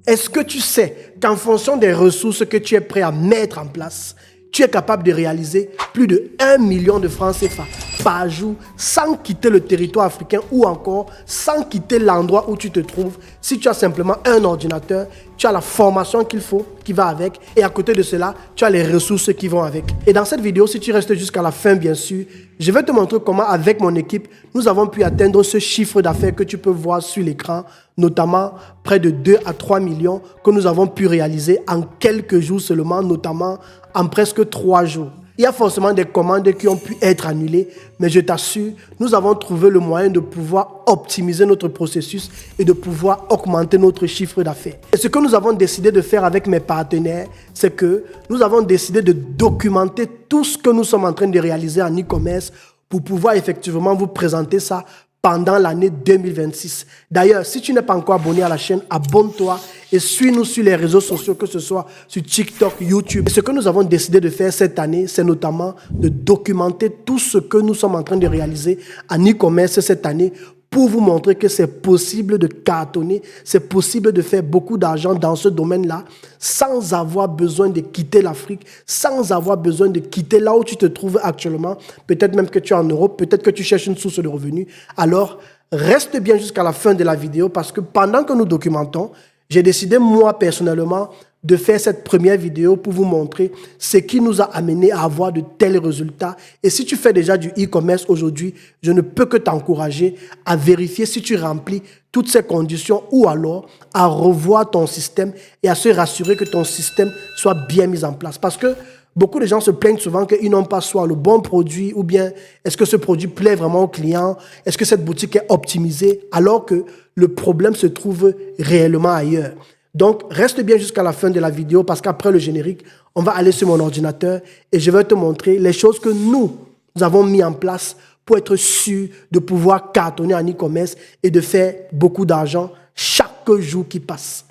Est-ce que tu sais qu'en fonction des ressources que tu es prêt à mettre en place, tu es capable de réaliser plus de 1 million de francs CFA par jour sans quitter le territoire africain ou encore sans quitter l'endroit où tu te trouves. Si tu as simplement un ordinateur, tu as la formation qu'il faut, qui va avec, et à côté de cela, tu as les ressources qui vont avec. Et dans cette vidéo, si tu restes jusqu'à la fin, bien sûr, je vais te montrer comment, avec mon équipe, nous avons pu atteindre ce chiffre d'affaires que tu peux voir sur l'écran, notamment près de 2 à 3 millions que nous avons pu réaliser en quelques jours seulement, notamment en presque 3 jours. Il y a forcément des commandes qui ont pu être annulées, mais je t'assure, nous avons trouvé le moyen de pouvoir optimiser notre processus et de pouvoir augmenter notre chiffre d'affaires. Et ce que nous avons décidé de faire avec mes partenaires, c'est que nous avons décidé de documenter tout ce que nous sommes en train de réaliser en e-commerce pour pouvoir effectivement vous présenter ça pendant l'année 2026. D'ailleurs, si tu n'es pas encore abonné à la chaîne, abonne-toi et suis-nous sur les réseaux sociaux, que ce soit sur TikTok, YouTube. Et ce que nous avons décidé de faire cette année, c'est notamment de documenter tout ce que nous sommes en train de réaliser en e-commerce cette année pour vous montrer que c'est possible de cartonner, c'est possible de faire beaucoup d'argent dans ce domaine-là sans avoir besoin de quitter l'Afrique, sans avoir besoin de quitter là où tu te trouves actuellement. Peut-être même que tu es en Europe, peut-être que tu cherches une source de revenus. Alors, reste bien jusqu'à la fin de la vidéo parce que pendant que nous documentons, j'ai décidé moi personnellement de faire cette première vidéo pour vous montrer ce qui nous a amené à avoir de tels résultats. Et si tu fais déjà du e-commerce aujourd'hui, je ne peux que t'encourager à vérifier si tu remplis toutes ces conditions ou alors à revoir ton système et à se rassurer que ton système soit bien mis en place. Parce que beaucoup de gens se plaignent souvent qu'ils n'ont pas soit le bon produit ou bien est-ce que ce produit plaît vraiment au client, est-ce que cette boutique est optimisée alors que le problème se trouve réellement ailleurs. Donc, reste bien jusqu'à la fin de la vidéo parce qu'après le générique, on va aller sur mon ordinateur et je vais te montrer les choses que nous avons mis en place pour être sûr de pouvoir cartonner en e-commerce et de faire beaucoup d'argent chaque jour qui passe.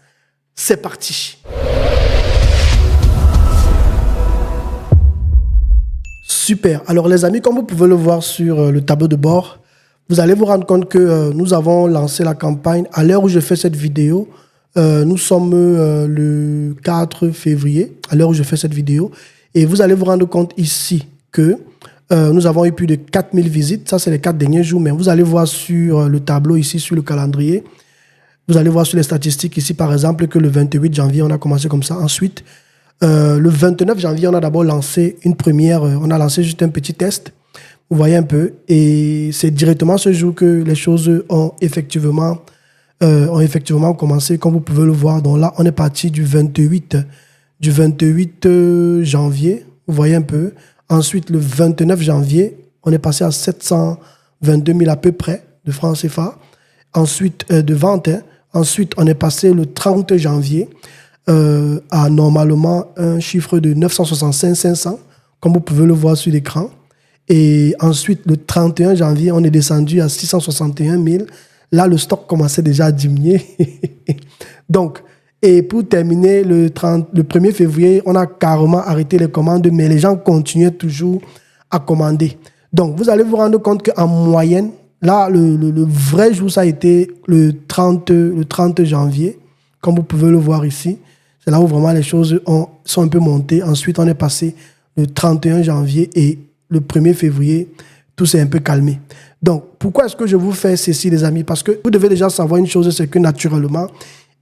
C'est parti. Super. Alors les amis, comme vous pouvez le voir sur le tableau de bord, vous allez vous rendre compte que nous avons lancé la campagne à l'heure où je fais cette vidéo. Nous sommes le 4 février, à l'heure où je fais cette vidéo. Et vous allez vous rendre compte ici que nous avons eu plus de 4000 visites. Ça, c'est les 4 derniers jours. Mais vous allez voir sur le tableau ici, sur le calendrier. Vous allez voir sur les statistiques ici, par exemple, que le 28 janvier, on a commencé comme ça. Ensuite, le 29 janvier, on a d'abord lancé une première. On a lancé juste un petit test. Vous voyez un peu. Et c'est directement ce jour que les choses ont effectivement commencé, comme vous pouvez le voir. Donc là, on est parti du 28 janvier, vous voyez un peu. Ensuite, le 29 janvier, on est passé à 722 000 à peu près de francs CFA. Ensuite, de vente. Ensuite, on est passé le 30 janvier à normalement un chiffre de 965 500, comme vous pouvez le voir sur l'écran. Et ensuite, le 31 janvier, on est descendu à 661 000. Là, le stock commençait déjà à diminuer. Donc, et pour terminer, le 1er février, on a carrément arrêté les commandes, mais les gens continuaient toujours à commander. Donc, vous allez vous rendre compte qu'en moyenne, là, le vrai jour, ça a été le 30 janvier, comme vous pouvez le voir ici. C'est là où vraiment les choses sont un peu montées. Ensuite, on est passé le 31 janvier et le 1er février, tout s'est un peu calmé. Donc, pourquoi est-ce que je vous fais ceci, les amis? Parce que vous devez déjà savoir une chose, c'est que naturellement,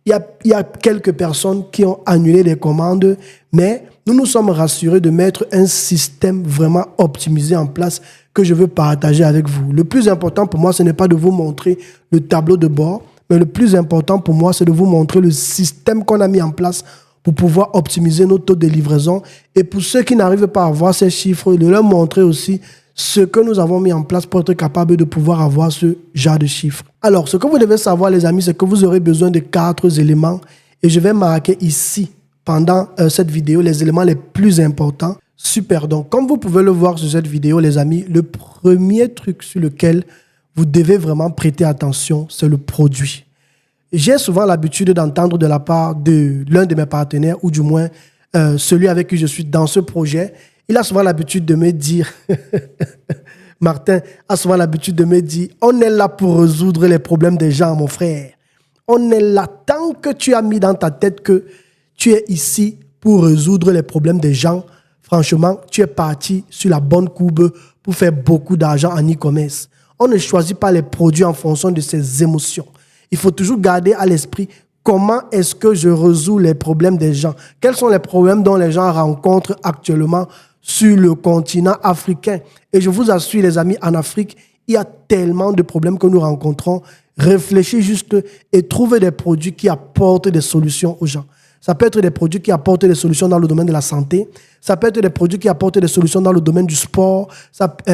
il y a quelques personnes qui ont annulé les commandes, mais nous nous sommes rassurés de mettre un système vraiment optimisé en place que je veux partager avec vous. Le plus important pour moi, ce n'est pas de vous montrer le tableau de bord, mais le plus important pour moi, c'est de vous montrer le système qu'on a mis en place pour pouvoir optimiser nos taux de livraison. Et pour ceux qui n'arrivent pas à voir ces chiffres, de leur montrer aussi ce que nous avons mis en place pour être capable de pouvoir avoir ce genre de chiffres. Alors, ce que vous devez savoir, les amis, c'est que vous aurez besoin de 4 éléments. Et je vais marquer ici, pendant cette vidéo, les éléments les plus importants. Super. Donc, comme vous pouvez le voir sur cette vidéo, les amis, le premier truc sur lequel vous devez vraiment prêter attention, c'est le produit. J'ai souvent l'habitude d'entendre de la part de l'un de mes partenaires, ou du moins celui avec qui je suis dans ce projet. Il a souvent l'habitude de me dire, Martin a souvent l'habitude de me dire, on est là pour résoudre les problèmes des gens, mon frère. On est là tant que tu as mis dans ta tête que tu es ici pour résoudre les problèmes des gens. Franchement, tu es parti sur la bonne courbe pour faire beaucoup d'argent en e-commerce. On ne choisit pas les produits en fonction de ses émotions. Il faut toujours garder à l'esprit comment est-ce que je résous les problèmes des gens. Quels sont les problèmes dont les gens rencontrent actuellement sur le continent africain. Et je vous assure, les amis, en Afrique, il y a tellement de problèmes que nous rencontrons. Réfléchis juste et trouvez des produits qui apportent des solutions aux gens. Ça peut être des produits qui apportent des solutions dans le domaine de la santé. Ça peut être des produits qui apportent des solutions dans le domaine du sport.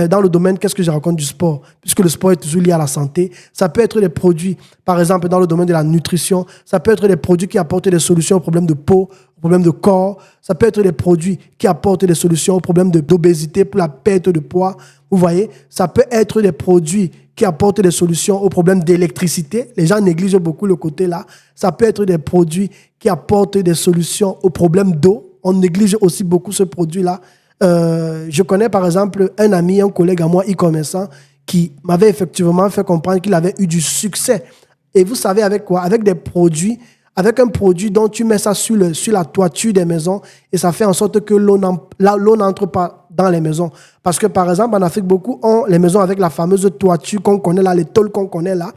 Dans le domaine, qu'est-ce que je raconte du sport? Puisque le sport est toujours lié à la santé. Ça peut être des produits, par exemple, dans le domaine de la nutrition. Ça peut être des produits qui apportent des solutions aux problèmes de peau, aux problèmes de corps. Ça peut être des produits qui apportent des solutions aux problèmes d'obésité pour la perte de poids. Vous voyez? Ça peut être des produits qui apportent des solutions aux problèmes d'électricité. Les gens négligent beaucoup le côté là. Ça peut être des produits qui apportent des solutions aux problèmes d'eau. On néglige aussi beaucoup ce produit-là. Je connais par exemple un ami, un collègue à moi, e-commerçant, qui m'avait effectivement fait comprendre qu'il avait eu du succès. Et vous savez avec quoi? Avec des produits, avec un produit dont tu mets ça sur la toiture des maisons et ça fait en sorte que l'eau n'entre pas dans les maisons. Parce que, par exemple, en Afrique, beaucoup ont les maisons avec la fameuse toiture qu'on connaît là, les tôles qu'on connaît là.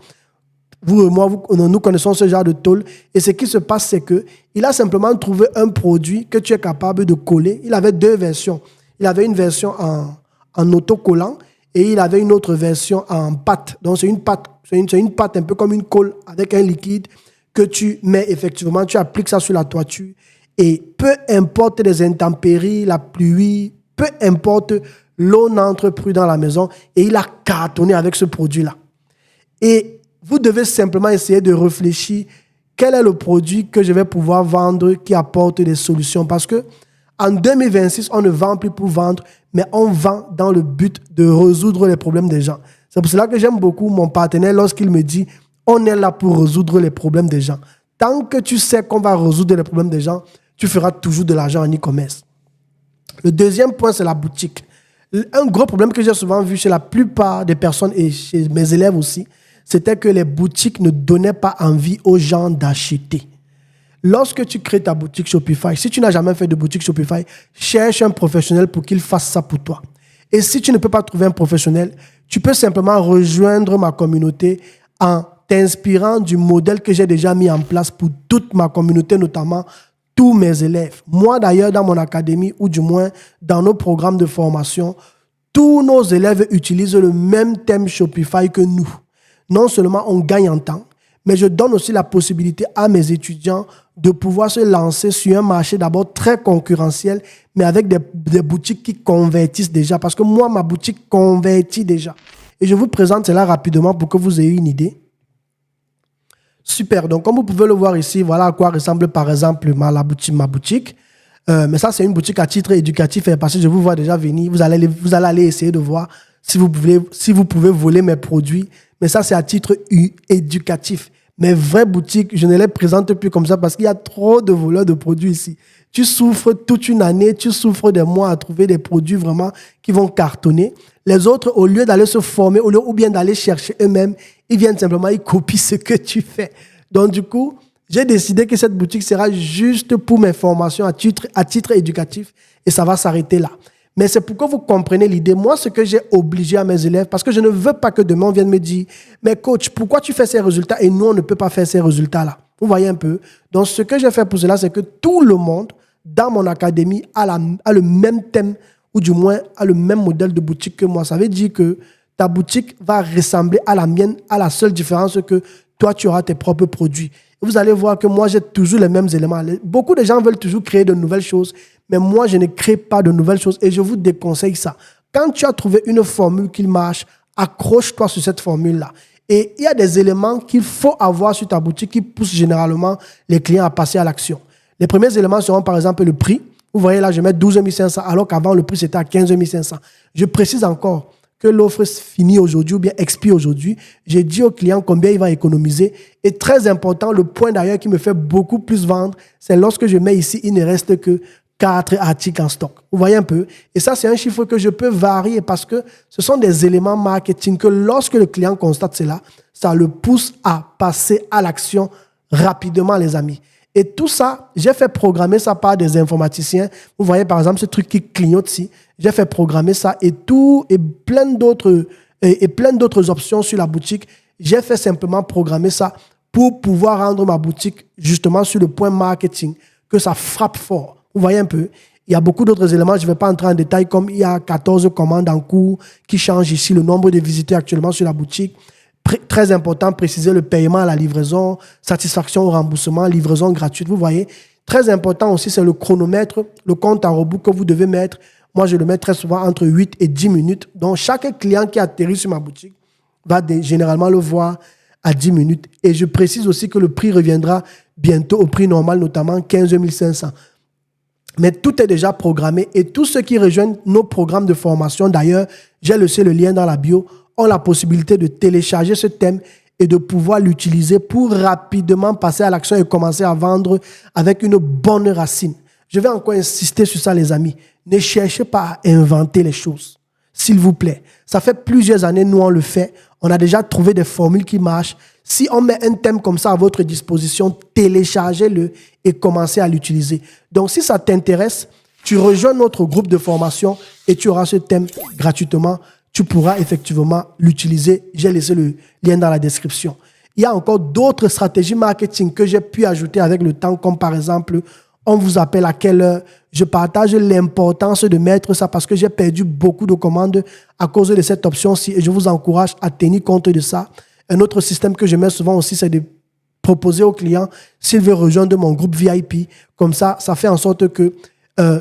Vous et moi, nous connaissons ce genre de tôle. Et ce qui se passe, c'est qu'il a simplement trouvé un produit que tu es capable de coller. Il avait deux versions. Il avait une version en autocollant et il avait une autre version en pâte. Donc, c'est une pâte un peu comme une colle avec un liquide que tu mets effectivement, tu appliques ça sur la toiture. Et peu importe les intempéries, la pluie, peu importe, l'eau n'entre plus dans la maison et il a cartonné avec ce produit-là. Et vous devez simplement essayer de réfléchir quel est le produit que je vais pouvoir vendre qui apporte des solutions. Parce que en 2026, on ne vend plus pour vendre, mais on vend dans le but de résoudre les problèmes des gens. C'est pour cela que j'aime beaucoup mon partenaire lorsqu'il me dit on est là pour résoudre les problèmes des gens. Tant que tu sais qu'on va résoudre les problèmes des gens, tu feras toujours de l'argent en e-commerce. Le deuxième point, c'est la boutique. Un gros problème que j'ai souvent vu chez la plupart des personnes et chez mes élèves aussi, c'était que les boutiques ne donnaient pas envie aux gens d'acheter. Lorsque tu crées ta boutique Shopify, si tu n'as jamais fait de boutique Shopify, cherche un professionnel pour qu'il fasse ça pour toi. Et si tu ne peux pas trouver un professionnel, tu peux simplement rejoindre ma communauté en t'inspirant du modèle que j'ai déjà mis en place pour toute ma communauté, notamment tous mes élèves. Moi, d'ailleurs, dans mon académie, ou du moins dans nos programmes de formation, tous nos élèves utilisent le même thème Shopify que nous. Non seulement on gagne en temps, mais je donne aussi la possibilité à mes étudiants de pouvoir se lancer sur un marché d'abord très concurrentiel, mais avec des boutiques qui convertissent déjà. Parce que moi, ma boutique convertit déjà. Et je vous présente cela rapidement pour que vous ayez une idée. Super, donc comme vous pouvez le voir ici, voilà à quoi ressemble par exemple ma boutique. Mais ça, c'est une boutique à titre éducatif parce que je vous vois déjà venir. Vous allez aller essayer de voir si vous pouvez voler mes produits. Mais ça, c'est à titre éducatif. Mes vraies boutiques, je ne les présente plus comme ça parce qu'il y a trop de voleurs de produits ici. Tu souffres toute une année, tu souffres des mois à trouver des produits vraiment qui vont cartonner. Les autres, au lieu d'aller se former, ou bien d'aller chercher eux-mêmes, ils viennent simplement, ils copient ce que tu fais. Donc du coup, j'ai décidé que cette boutique sera juste pour mes formations à titre éducatif et ça va s'arrêter là. Mais c'est pour que vous compreniez l'idée. Moi, ce que j'ai obligé à mes élèves, parce que je ne veux pas que demain on vienne me dire « Mais coach, pourquoi tu fais ces résultats et nous, on ne peut pas faire ces résultats-là » Vous voyez un peu. Donc, ce que j'ai fait pour cela, c'est que tout le monde, dans mon académie, a le même thème ou du moins a le même modèle de boutique que moi. Ça veut dire que ta boutique va ressembler à la mienne, à la seule différence que toi, tu auras tes propres produits. Vous allez voir que moi, j'ai toujours les mêmes éléments. Beaucoup de gens veulent toujours créer de nouvelles choses, mais moi, je ne crée pas de nouvelles choses et je vous déconseille ça. Quand tu as trouvé une formule qui marche, accroche-toi sur cette formule-là. Et il y a des éléments qu'il faut avoir sur ta boutique qui poussent généralement les clients à passer à l'action. Les premiers éléments seront par exemple le prix. Vous voyez là, je mets 12 500 alors qu'avant, le prix, c'était à 15 500. Je précise encore que l'offre finit aujourd'hui ou bien expire aujourd'hui. J'ai dit au client combien il va économiser. Et très important, le point d'ailleurs qui me fait beaucoup plus vendre, c'est lorsque je mets ici, il ne reste que 4 articles en stock. Vous voyez un peu? Et ça, c'est un chiffre que je peux varier parce que ce sont des éléments marketing que lorsque le client constate cela, ça le pousse à passer à l'action rapidement, les amis. Et tout ça, j'ai fait programmer ça par des informaticiens. Vous voyez, par exemple, ce truc qui clignote ici. J'ai fait programmer ça et plein d'autres options sur la boutique. J'ai fait simplement programmer ça pour pouvoir rendre ma boutique justement sur le point marketing, que ça frappe fort. Vous voyez un peu? Il y a beaucoup d'autres éléments, je ne vais pas entrer en détail, comme il y a 14 commandes en cours qui changent ici, le nombre de visiteurs actuellement sur la boutique. Très important, préciser le paiement à la livraison, satisfaction au remboursement, livraison gratuite, vous voyez. Très important aussi, c'est le chronomètre, le compte à rebours que vous devez mettre. Moi, je le mets très souvent entre 8 et 10 minutes. Donc, chaque client qui atterrit sur ma boutique va généralement le voir à 10 minutes. Et je précise aussi que le prix reviendra bientôt au prix normal, notamment 15 500. Mais tout est déjà programmé et tous ceux qui rejoignent nos programmes de formation, d'ailleurs, j'ai laissé le lien dans la bio, ont la possibilité de télécharger ce thème et de pouvoir l'utiliser pour rapidement passer à l'action et commencer à vendre avec une bonne racine. Je vais encore insister sur ça, les amis. Ne cherchez pas à inventer les choses, s'il vous plaît. Ça fait plusieurs années, nous, on le fait. On a déjà trouvé des formules qui marchent. Si on met un thème comme ça à votre disposition, téléchargez-le et commencez à l'utiliser. Donc, si ça t'intéresse, tu rejoins notre groupe de formation et tu auras ce thème gratuitement. Tu pourras effectivement l'utiliser. J'ai laissé le lien dans la description. Il y a encore d'autres stratégies marketing que j'ai pu ajouter avec le temps, comme par exemple, on vous appelle à quelle heure. Je partage l'importance de mettre ça parce que j'ai perdu beaucoup de commandes à cause de cette option-ci et je vous encourage à tenir compte de ça. Un autre système que je mets souvent aussi, c'est de proposer au client s'il veut rejoindre mon groupe VIP. Comme ça, ça fait en sorte que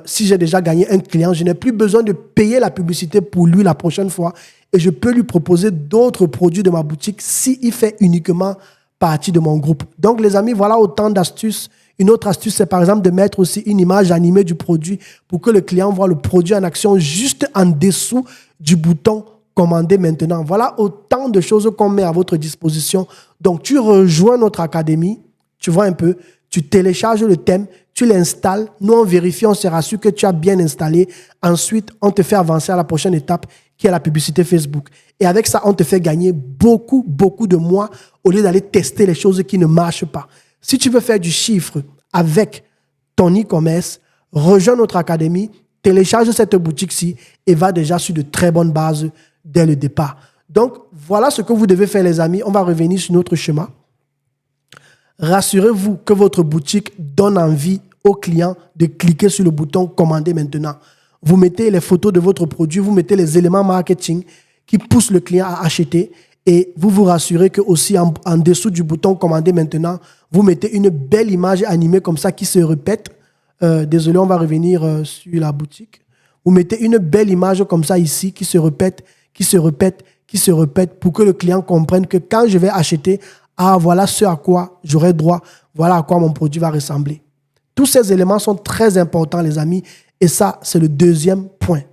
si j'ai déjà gagné un client, je n'ai plus besoin de payer la publicité pour lui la prochaine fois et je peux lui proposer d'autres produits de ma boutique s'il fait uniquement partie de mon groupe. Donc, les amis, voilà autant d'astuces. Une autre astuce, c'est par exemple de mettre aussi une image animée du produit pour que le client voit le produit en action juste en dessous du bouton « Commander maintenant ». Voilà autant de choses qu'on met à votre disposition. Donc, tu rejoins notre académie, tu vois un peu, tu télécharges le thème, tu l'installes. Nous, on vérifie, on se rassure que tu as bien installé. Ensuite, on te fait avancer à la prochaine étape qui est la publicité Facebook. Et avec ça, on te fait gagner beaucoup de mois au lieu d'aller tester les choses qui ne marchent pas. Si tu veux faire du chiffre avec ton e-commerce, rejoins notre académie, télécharge cette boutique-ci et va déjà sur de très bonnes bases dès le départ. Donc, voilà ce que vous devez faire, les amis. On va revenir sur notre schéma. Rassurez-vous que votre boutique donne envie aux clients de cliquer sur le bouton « Commander maintenant ». Vous mettez les photos de votre produit, vous mettez les éléments marketing qui poussent le client à acheter et vous vous rassurez que aussi en dessous du bouton « Commander maintenant », vous mettez une belle image animée comme ça qui se répète. Désolé, on va revenir sur la boutique. Vous mettez une belle image comme ça ici qui se répète, qui se répète, qui se répète pour que le client comprenne que quand je vais acheter, voilà ce à quoi j'aurai droit, voilà à quoi mon produit va ressembler. Tous ces éléments sont très importants, les amis, et ça, c'est le deuxième point.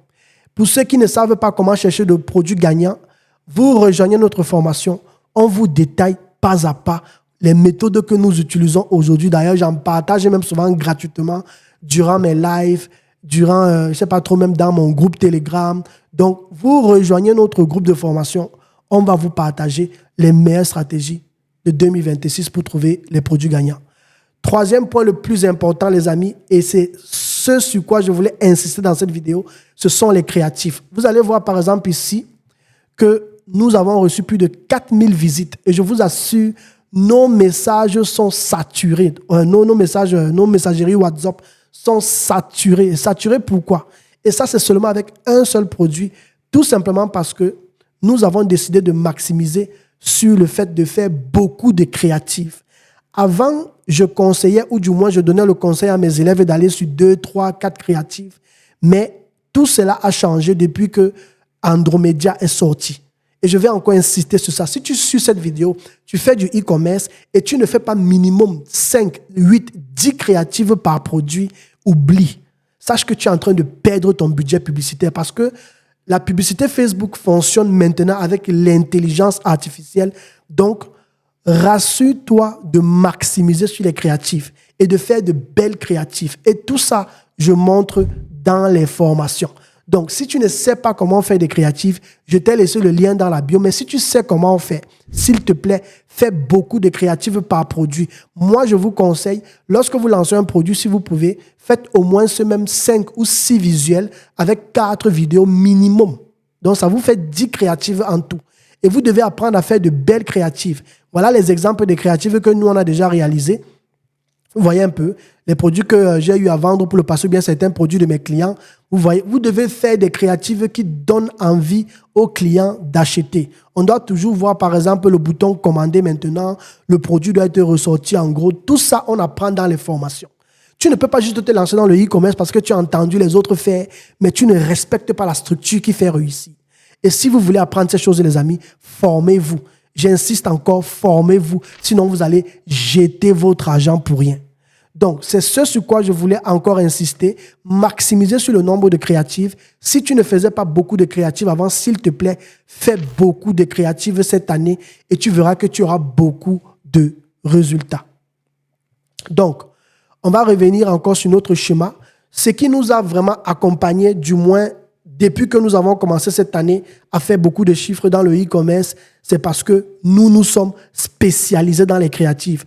Pour ceux qui ne savent pas comment chercher de produits gagnants, vous rejoignez notre formation. On vous détaille pas à pas les méthodes que nous utilisons aujourd'hui. D'ailleurs, j'en partage même souvent gratuitement durant mes lives, durant, je ne sais pas trop, même dans mon groupe Telegram. Donc, vous rejoignez notre groupe de formation. On va vous partager les meilleures stratégies de 2026 pour trouver les produits gagnants. Troisième point le plus important, les amis, et c'est ce sur quoi je voulais insister dans cette vidéo, ce sont les créatifs. Vous allez voir par exemple ici que nous avons reçu plus de 4000 visites et je vous assure, nos messages sont saturés. Nos messageries WhatsApp sont saturées. Saturées pourquoi? Et ça, c'est seulement avec un seul produit, tout simplement parce que nous avons décidé de maximiser sur le fait de faire beaucoup de créatifs. Avant, je conseillais, ou du moins je donnais le conseil à mes élèves d'aller sur 2, 3, 4 créatifs. Mais tout cela a changé depuis que Andromedia est sorti. Et je vais encore insister sur ça. Si tu suis cette vidéo, tu fais du e-commerce et tu ne fais pas minimum 5, 8, 10 créatives par produit, oublie. Sache que tu es en train de perdre ton budget publicitaire parce que la publicité Facebook fonctionne maintenant avec l'intelligence artificielle. Donc, rassure-toi de maximiser sur les créatifs et de faire de belles créatifs. Et tout ça, je montre dans les formations. Donc, si tu ne sais pas comment faire des créatives, je t'ai laissé le lien dans la bio. Mais si tu sais comment on fait, s'il te plaît, fais beaucoup de créatives par produit. Moi, je vous conseille, lorsque vous lancez un produit, si vous pouvez, faites au moins ce même 5 ou 6 visuels avec 4 vidéos minimum. Donc, ça vous fait 10 créatives en tout. Et vous devez apprendre à faire de belles créatives. Voilà les exemples de créatives que nous, on a déjà réalisées. Vous voyez un peu les produits que j'ai eu à vendre pour le passé, ou bien certains produits de mes clients. Vous voyez, vous devez faire des créatives qui donnent envie aux clients d'acheter. On doit toujours voir, par exemple, le bouton commander maintenant. Le produit doit être ressorti en gros. Tout ça, on apprend dans les formations. Tu ne peux pas juste te lancer dans le e-commerce parce que tu as entendu les autres faire, mais tu ne respectes pas la structure qui fait réussir. Et si vous voulez apprendre ces choses, les amis, formez-vous. J'insiste encore, formez-vous. Sinon, vous allez jeter votre argent pour rien. Donc, c'est ce sur quoi je voulais encore insister. Maximiser sur le nombre de créatives. Si tu ne faisais pas beaucoup de créatives avant, s'il te plaît, fais beaucoup de créatives cette année et tu verras que tu auras beaucoup de résultats. Donc, on va revenir encore sur notre schéma. Ce qui nous a vraiment accompagnés, du moins depuis que nous avons commencé cette année à faire beaucoup de chiffres dans le e-commerce, c'est parce que nous sommes spécialisés dans les créatives.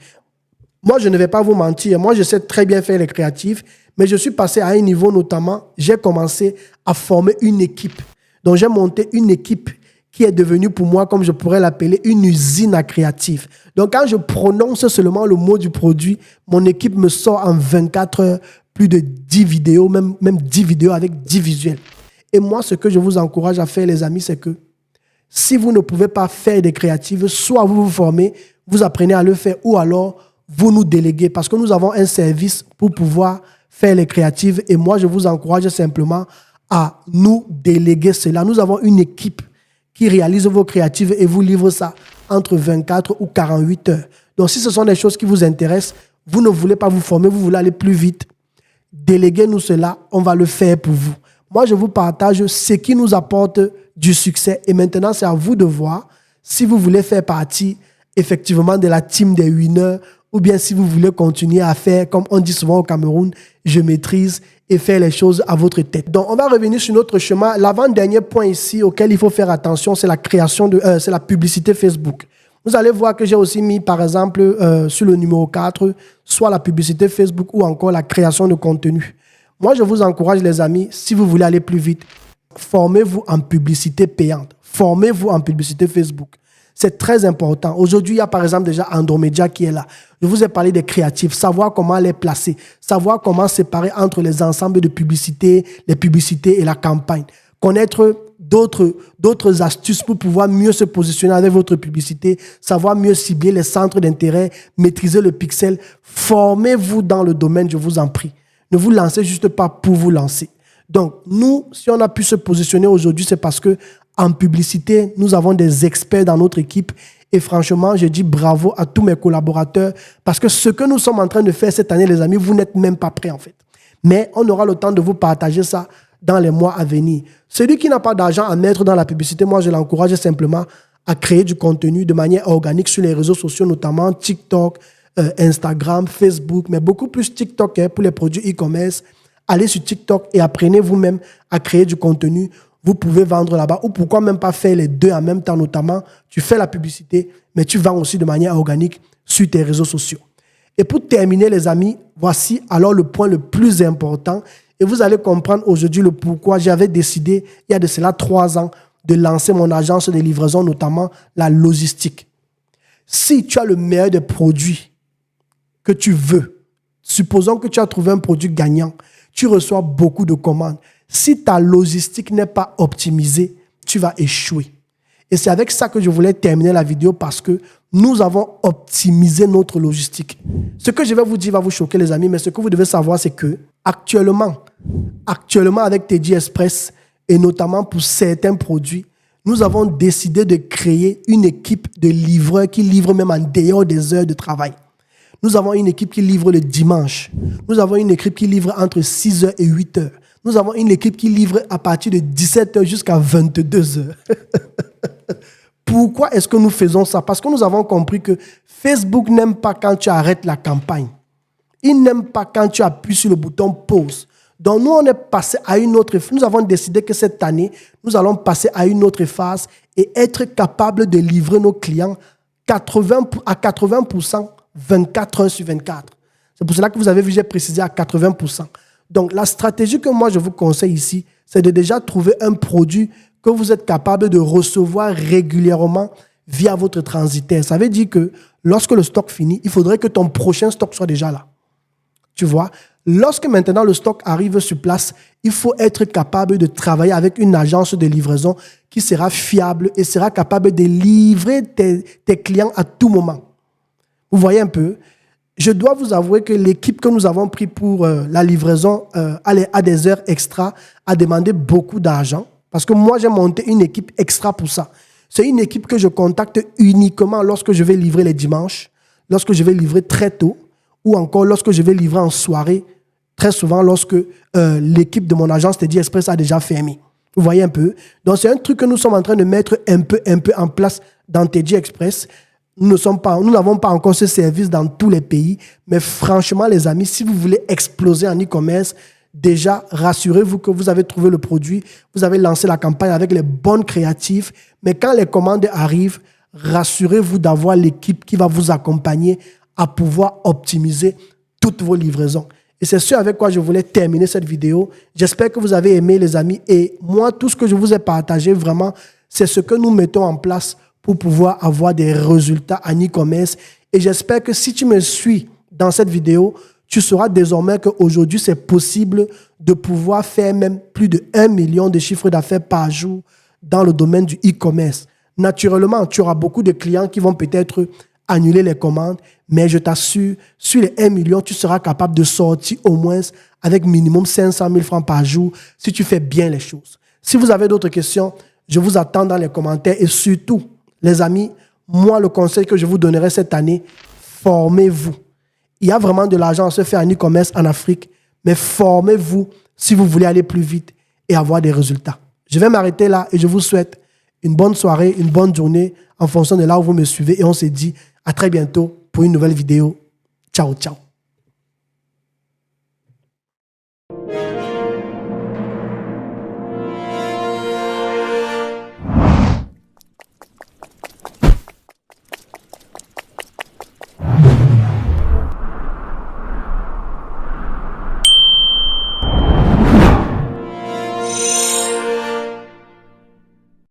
Moi, je ne vais pas vous mentir. Moi, je sais très bien faire les créatives, mais je suis passé à un niveau notamment, j'ai commencé à former une équipe. Donc, j'ai monté une équipe qui est devenue pour moi, comme je pourrais l'appeler, une usine à créatifs. Donc, quand je prononce seulement le mot du produit, mon équipe me sort en 24 heures plus de 10 vidéos, même 10 vidéos avec 10 visuels. Et moi, ce que je vous encourage à faire, les amis, c'est que si vous ne pouvez pas faire des créatives, soit vous vous formez, vous apprenez à le faire, ou alors vous nous déléguez, parce que nous avons un service pour pouvoir faire les créatives. Et moi, je vous encourage simplement à nous déléguer cela. Nous avons une équipe qui réalise vos créatives et vous livre ça entre 24 ou 48 heures. Donc, si ce sont des choses qui vous intéressent, vous ne voulez pas vous former, vous voulez aller plus vite, déléguez-nous cela, on va le faire pour vous. Moi, je vous partage ce qui nous apporte du succès. Et maintenant, c'est à vous de voir si vous voulez faire partie effectivement de la team des winners ou bien si vous voulez continuer à faire, comme on dit souvent au Cameroun, je maîtrise et faire les choses à votre tête. Donc, on va revenir sur notre chemin. L'avant-dernier point ici auquel il faut faire attention, c'est la création c'est la publicité Facebook. Vous allez voir que j'ai aussi mis, par exemple, sur le numéro 4, soit la publicité Facebook ou encore la création de contenu. Moi, je vous encourage, les amis, si vous voulez aller plus vite, formez-vous en publicité payante. Formez-vous en publicité Facebook. C'est très important. Aujourd'hui, il y a par exemple déjà Andromedia qui est là. Je vous ai parlé des créatifs, savoir comment les placer, savoir comment séparer entre les ensembles de publicités, les publicités et la campagne. Connaître d'autres astuces pour pouvoir mieux se positionner avec votre publicité, savoir mieux cibler les centres d'intérêt, maîtriser le pixel. Formez-vous dans le domaine, je vous en prie. Ne vous lancez juste pas pour vous lancer. Donc, nous, si on a pu se positionner aujourd'hui, c'est parce que en publicité, nous avons des experts dans notre équipe. Et franchement, je dis bravo à tous mes collaborateurs parce que ce que nous sommes en train de faire cette année, les amis, vous n'êtes même pas prêts en fait. Mais on aura le temps de vous partager ça dans les mois à venir. Celui qui n'a pas d'argent à mettre dans la publicité, moi, je l'encourage simplement à créer du contenu de manière organique sur les réseaux sociaux, notamment TikTok, Instagram, Facebook, mais beaucoup plus TikTok pour les produits e-commerce. Allez sur TikTok et apprenez vous-même à créer du contenu. Vous pouvez vendre là-bas ou pourquoi même pas faire les deux en même temps, notamment tu fais la publicité, mais tu vends aussi de manière organique sur tes réseaux sociaux. Et pour terminer, les amis, voici alors le point le plus important et vous allez comprendre aujourd'hui le pourquoi j'avais décidé, il y a de cela 3 ans, de lancer mon agence de livraison, notamment la logistique. Si tu as le meilleur des produits que tu veux, supposons que tu as trouvé un produit gagnant, tu reçois beaucoup de commandes. Si ta logistique n'est pas optimisée, tu vas échouer. Et c'est avec ça que je voulais terminer la vidéo parce que nous avons optimisé notre logistique. Ce que je vais vous dire va vous choquer, les amis, mais ce que vous devez savoir, c'est que actuellement avec TG Express et notamment pour certains produits, nous avons décidé de créer une équipe de livreurs qui livrent même en dehors des heures de travail. Nous avons une équipe qui livre le dimanche. Nous avons une équipe qui livre entre 6h et 8h. Nous avons une équipe qui livre à partir de 17h jusqu'à 22h. Pourquoi est-ce que nous faisons ça? Parce que nous avons compris que Facebook n'aime pas quand tu arrêtes la campagne. Il n'aime pas quand tu appuies sur le bouton pause. Donc nous, on est passé à une autre phase. Nous avons décidé que cette année, nous allons passer à une autre phase et être capable de livrer nos clients à 80%, 24 heures sur 24. C'est pour cela que vous avez vu, j'ai précisé à 80%. Donc la stratégie que moi je vous conseille ici, c'est de déjà trouver un produit que vous êtes capable de recevoir régulièrement via votre transitaire. Ça veut dire que lorsque le stock finit, il faudrait que ton prochain stock soit déjà là. Tu vois, lorsque maintenant le stock arrive sur place, il faut être capable de travailler avec une agence de livraison qui sera fiable et sera capable de livrer tes clients à tout moment. Vous voyez un peu? Je dois vous avouer que l'équipe que nous avons pris pour la livraison à des heures extra a demandé beaucoup d'argent parce que moi, j'ai monté une équipe extra pour ça. C'est une équipe que je contacte uniquement lorsque je vais livrer les dimanches, lorsque je vais livrer très tôt, ou encore lorsque je vais livrer en soirée, très souvent lorsque l'équipe de mon agence TD Express a déjà fermé. Vous voyez un peu? Donc, c'est un truc que nous sommes en train de mettre un peu en place dans TD Express. Nous n'avons pas encore ce service dans tous les pays, mais franchement, les amis, si vous voulez exploser en e-commerce, déjà, rassurez-vous que vous avez trouvé le produit, vous avez lancé la campagne avec les bonnes créatives, mais quand les commandes arrivent, rassurez-vous d'avoir l'équipe qui va vous accompagner à pouvoir optimiser toutes vos livraisons. Et c'est ce avec quoi je voulais terminer cette vidéo. J'espère que vous avez aimé, les amis. Et moi, tout ce que je vous ai partagé, vraiment, c'est ce que nous mettons en place pour pouvoir avoir des résultats en e-commerce. Et j'espère que si tu me suis dans cette vidéo, tu sauras désormais qu'aujourd'hui, c'est possible de pouvoir faire même plus de 1 million de chiffres d'affaires par jour dans le domaine du e-commerce. Naturellement, tu auras beaucoup de clients qui vont peut-être annuler les commandes, mais je t'assure, sur les 1 million, tu seras capable de sortir au moins avec minimum 500 000 francs par jour si tu fais bien les choses. Si vous avez d'autres questions, je vous attends dans les commentaires et surtout, les amis, moi, le conseil que je vous donnerai cette année, formez-vous. Il y a vraiment de l'argent à se faire en e-commerce en Afrique, mais formez-vous si vous voulez aller plus vite et avoir des résultats. Je vais m'arrêter là et je vous souhaite une bonne soirée, une bonne journée en fonction de là où vous me suivez et on se dit à très bientôt pour une nouvelle vidéo. Ciao, ciao.